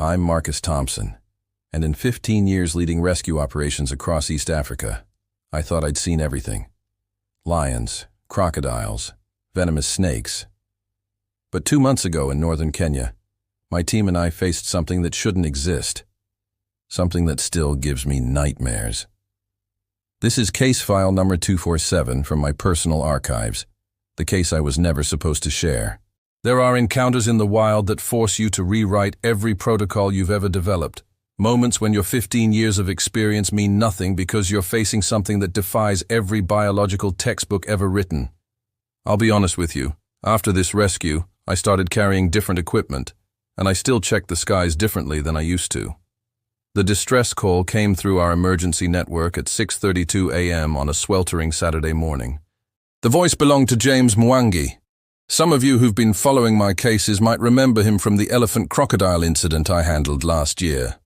I'm Marcus Thompson, and in 15 years leading rescue operations across East Africa, I thought I'd seen everything. Lions, crocodiles, venomous snakes. But 2 months ago in northern Kenya, my team and I faced something that shouldn't exist. Something that still gives me nightmares. This is case file number 247 from my personal archives, the case I was never supposed to share. There are encounters in the wild that force you to rewrite every protocol you've ever developed. Moments when your 15 years of experience mean nothing because you're facing something that defies every biological textbook ever written. I'll be honest with you, after this rescue, I started carrying different equipment, and I still check the skies differently than I used to. The distress call came through our emergency network at 6:32 a.m. on a sweltering Saturday morning. The voice belonged to James Mwangi. Some of you who've been following my cases might remember him from the elephant-crocodile incident I handled last year.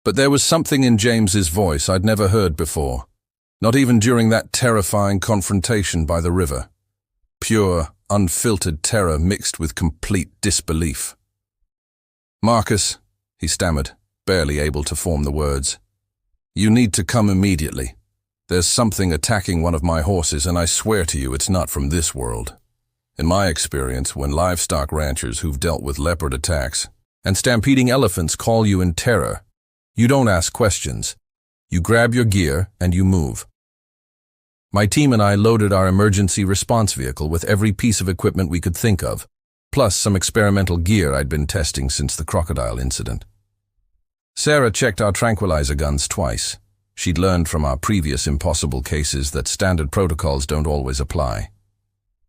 But there was something in James's voice I'd never heard before, not even during that terrifying confrontation by the river. Pure, unfiltered terror mixed with complete disbelief. "Marcus," he stammered, barely able to form the words. "You need to come immediately. There's something attacking one of my horses, and I swear to you it's not from this world." In my experience, when livestock ranchers who've dealt with leopard attacks and stampeding elephants call you in terror, you don't ask questions. You grab your gear and you move. My team and I loaded our emergency response vehicle with every piece of equipment we could think of, plus some experimental gear I'd been testing since the crocodile incident. Sarah checked our tranquilizer guns twice. She'd learned from our previous impossible cases that standard protocols don't always apply.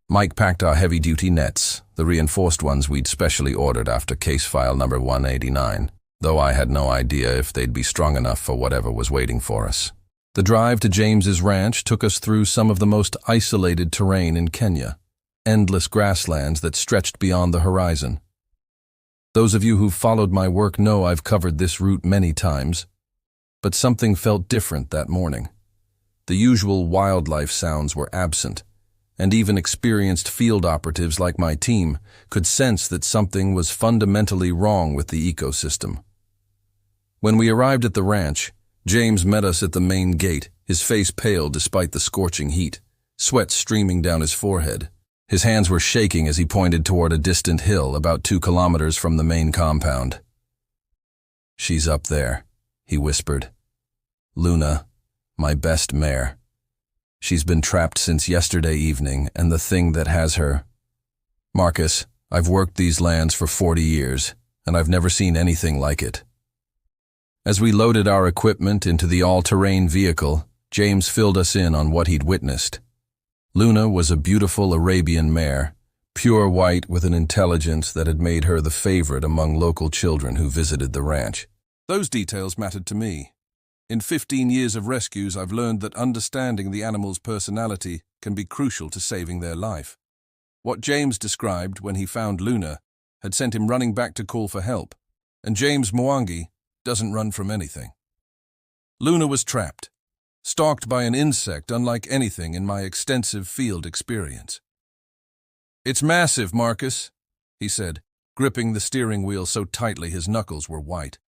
Mike packed our heavy-duty nets, the reinforced ones we'd specially ordered after case file number 189, though I had no idea if they'd be strong enough for whatever was waiting for us. The drive to James's ranch took us through some of the most isolated terrain in Kenya, endless grasslands that stretched beyond the horizon. Those of you who've followed my work know I've covered this route many times, but something felt different that morning. The usual wildlife sounds were absent, and even experienced field operatives like my team could sense that something was fundamentally wrong with the ecosystem. When we arrived at the ranch, James met us at the main gate, his face pale despite the scorching heat, sweat streaming down his forehead. His hands were shaking as he pointed toward a distant hill about 2 kilometers from the main compound. "She's up there," he whispered. "Luna, my best mare. She's been trapped since yesterday evening, and the thing that has her... Marcus, I've worked these lands for 40 years, and I've never seen anything like it." As we loaded our equipment into the all-terrain vehicle, James filled us in on what he'd witnessed. Luna was a beautiful Arabian mare, pure white with an intelligence that had made her the favorite among local children who visited the ranch. Those details mattered to me. In 15 years of rescues, I've learned that understanding the animal's personality can be crucial to saving their life. What James described when he found Luna had sent him running back to call for help, and James Mwangi doesn't run from anything. Luna was trapped, stalked by an insect unlike anything in my extensive field experience. "It's massive, Marcus," he said, gripping the steering wheel so tightly his knuckles were white.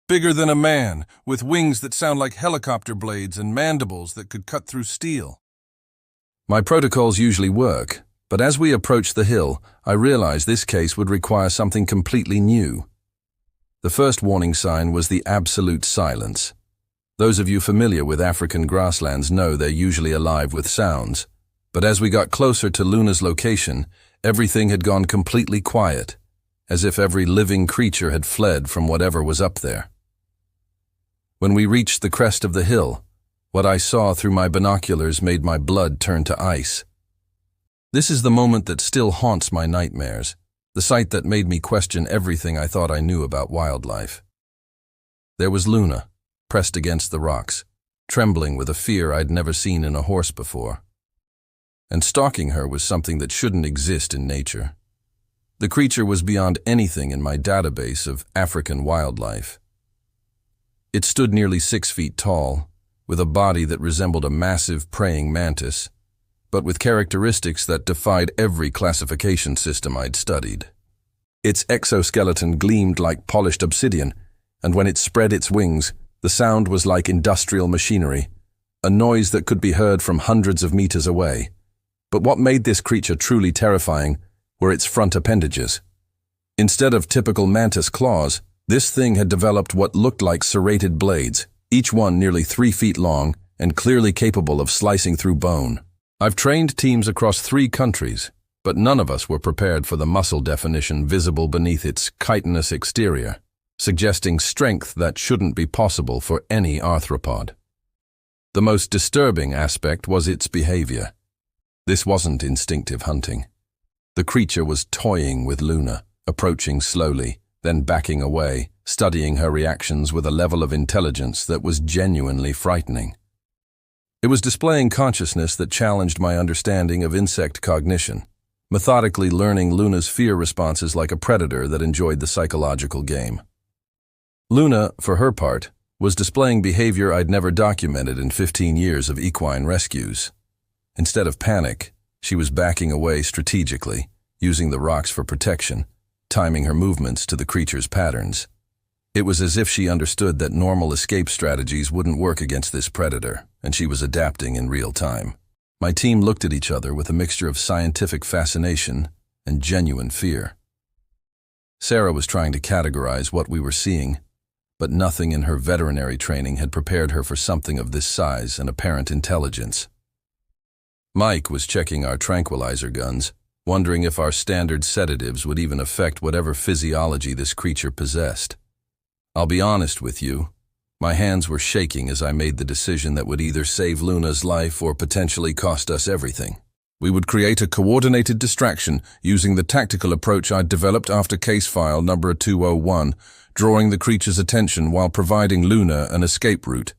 "Bigger than a man, with wings that sound like helicopter blades and mandibles that could cut through steel." My protocols usually work, but as we approached the hill, I realized this case would require something completely new. The first warning sign was the absolute silence. Those of you familiar with African grasslands know they're usually alive with sounds, but as we got closer to Luna's location, everything had gone completely quiet, as if every living creature had fled from whatever was up there. When we reached the crest of the hill, what I saw through my binoculars made my blood turn to ice. This is the moment that still haunts my nightmares, the sight that made me question everything I thought I knew about wildlife. There was Luna, pressed against the rocks, trembling with a fear I'd never seen in a horse before. And stalking her was something that shouldn't exist in nature. The creature was beyond anything in my database of African wildlife. It stood nearly 6 feet tall, with a body that resembled a massive praying mantis, but with characteristics that defied every classification system I'd studied. Its exoskeleton gleamed like polished obsidian, and when it spread its wings, the sound was like industrial machinery, a noise that could be heard from hundreds of meters away. But what made this creature truly terrifying were its front appendages. Instead of typical mantis claws, this thing had developed what looked like serrated blades, each one nearly 3 feet long and clearly capable of slicing through bone. I've trained teams across 3 countries, but none of us were prepared for the muscle definition visible beneath its chitinous exterior, suggesting strength that shouldn't be possible for any arthropod. The most disturbing aspect was its behavior. This wasn't instinctive hunting. The creature was toying with Luna, approaching slowly, then backing away, studying her reactions with a level of intelligence that was genuinely frightening. It was displaying consciousness that challenged my understanding of insect cognition, methodically learning Luna's fear responses like a predator that enjoyed the psychological game. Luna, for her part, was displaying behavior I'd never documented in 15 years of equine rescues. Instead of panic, she was backing away strategically, using the rocks for protection, timing her movements to the creature's patterns. It was as if she understood that normal escape strategies wouldn't work against this predator, and she was adapting in real time. My team looked at each other with a mixture of scientific fascination and genuine fear. Sarah was trying to categorize what we were seeing, but nothing in her veterinary training had prepared her for something of this size and apparent intelligence. Mike was checking our tranquilizer guns, wondering if our standard sedatives would even affect whatever physiology this creature possessed. I'll be honest with you, my hands were shaking as I made the decision that would either save Luna's life or potentially cost us everything. We would create a coordinated distraction using the tactical approach I'd developed after case file number 201, drawing the creature's attention while providing Luna an escape route.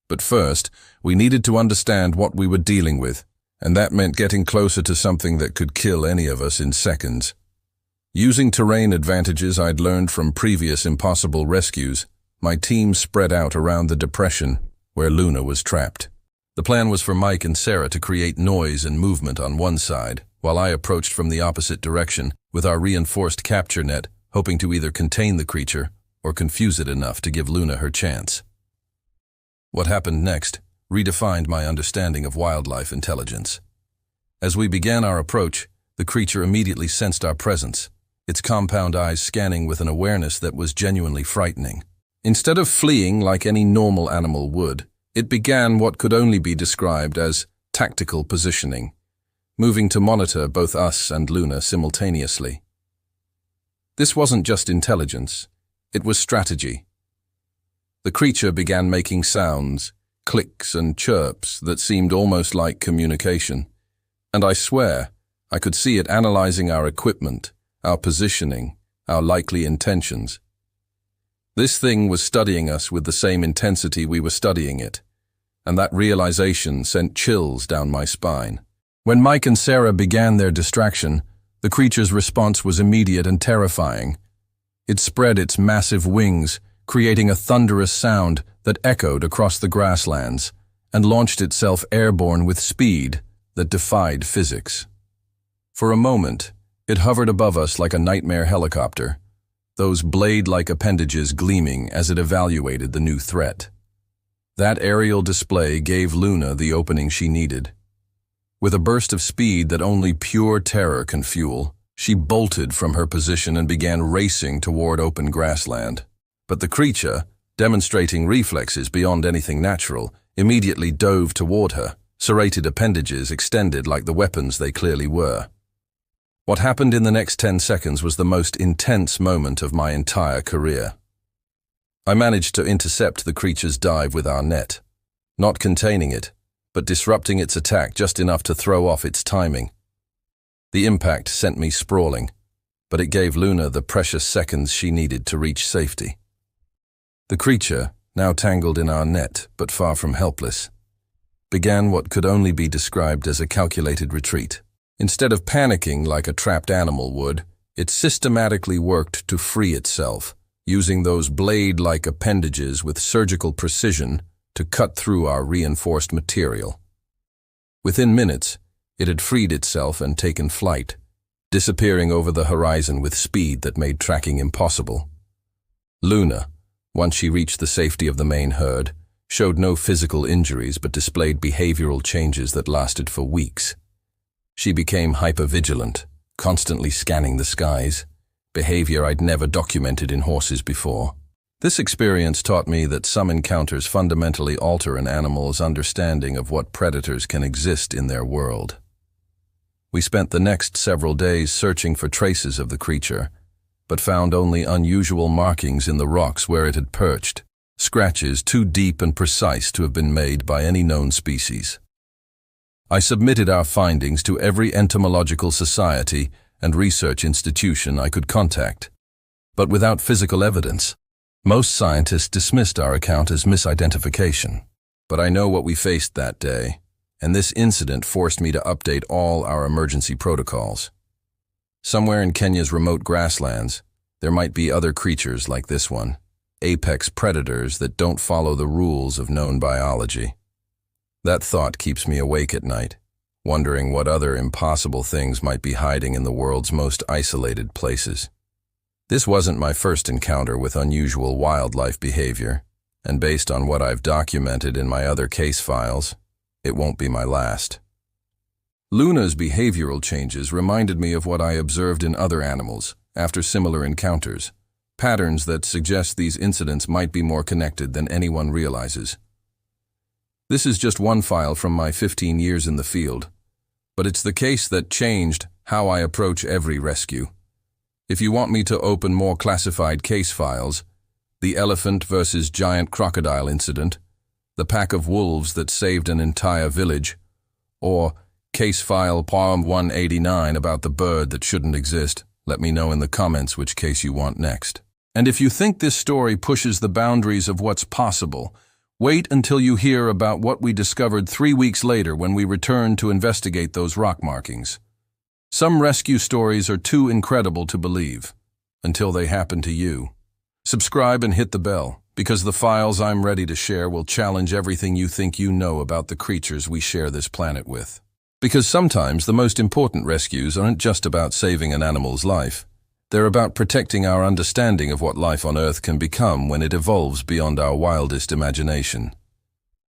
But first, we needed to understand what we were dealing with, and that meant getting closer to something that could kill any of us in seconds. Using terrain advantages I'd learned from previous impossible rescues, my team spread out around the depression where Luna was trapped. The plan was for Mike and Sarah to create noise and movement on one side, while I approached from the opposite direction with our reinforced capture net, hoping to either contain the creature or confuse it enough to give Luna her chance. What happened next redefined my understanding of wildlife intelligence. As we began our approach, the creature immediately sensed our presence, its compound eyes scanning with an awareness that was genuinely frightening. Instead of fleeing like any normal animal would, it began what could only be described as tactical positioning, moving to monitor both us and Luna simultaneously. This wasn't just intelligence, it was strategy. The creature began making sounds, clicks and chirps that seemed almost like communication, and I swear I could see it analyzing our equipment, our positioning, our likely intentions. This thing was studying us with the same intensity we were studying it, and that realization sent chills down my spine. When Mike and Sarah began their distraction, the creature's response was immediate and terrifying. It spread its massive wings, creating a thunderous sound that echoed across the grasslands, and launched itself airborne with speed that defied physics. For a moment, it hovered above us like a nightmare helicopter, those blade-like appendages gleaming as it evaluated the new threat. That aerial display gave Luna the opening she needed. With a burst of speed that only pure terror can fuel, she bolted from her position and began racing toward open grassland. But the creature, demonstrating reflexes beyond anything natural, immediately dove toward her, serrated appendages extended like the weapons they clearly were. What happened in the next 10 seconds was the most intense moment of my entire career. I managed to intercept the creature's dive with our net, not containing it, but disrupting its attack just enough to throw off its timing. The impact sent me sprawling, but it gave Luna the precious seconds she needed to reach safety. The creature, now tangled in our net but far from helpless, began what could only be described as a calculated retreat. Instead of panicking like a trapped animal would, it systematically worked to free itself, using those blade-like appendages with surgical precision to cut through our reinforced material. Within minutes, it had freed itself and taken flight, disappearing over the horizon with speed that made tracking impossible. Luna, once she reached the safety of the main herd, showed no physical injuries but displayed behavioral changes that lasted for weeks. She became hypervigilant, constantly scanning the skies, behavior I'd never documented in horses before. This experience taught me that some encounters fundamentally alter an animal's understanding of what predators can exist in their world. We spent the next several days searching for traces of the creature, but found only unusual markings in the rocks where it had perched, scratches too deep and precise to have been made by any known species. I submitted our findings to every entomological society and research institution I could contact, but without physical evidence. Most scientists dismissed our account as misidentification. But I know what we faced that day, and this incident forced me to update all our emergency protocols. Somewhere in Kenya's remote grasslands, there might be other creatures like this one, apex predators that don't follow the rules of known biology. That thought keeps me awake at night, wondering what other impossible things might be hiding in the world's most isolated places. This wasn't my first encounter with unusual wildlife behavior, and based on what I've documented in my other case files, it won't be my last. Luna's behavioral changes reminded me of what I observed in other animals after similar encounters, patterns that suggest these incidents might be more connected than anyone realizes. This is just one file from my 15 years in the field, but it's the case that changed how I approach every rescue. If you want me to open more classified case files, the elephant versus giant crocodile incident, the pack of wolves that saved an entire village, or case file Palm 189 about the bird that shouldn't exist, let me know in the comments which case you want next. And if you think this story pushes the boundaries of what's possible, wait until you hear about what we discovered 3 weeks later when we returned to investigate those rock markings. Some rescue stories are too incredible to believe, until they happen to you. Subscribe and hit the bell, because the files I'm ready to share will challenge everything you think you know about the creatures we share this planet with. Because sometimes the most important rescues aren't just about saving an animal's life. They're about protecting our understanding of what life on Earth can become when it evolves beyond our wildest imagination.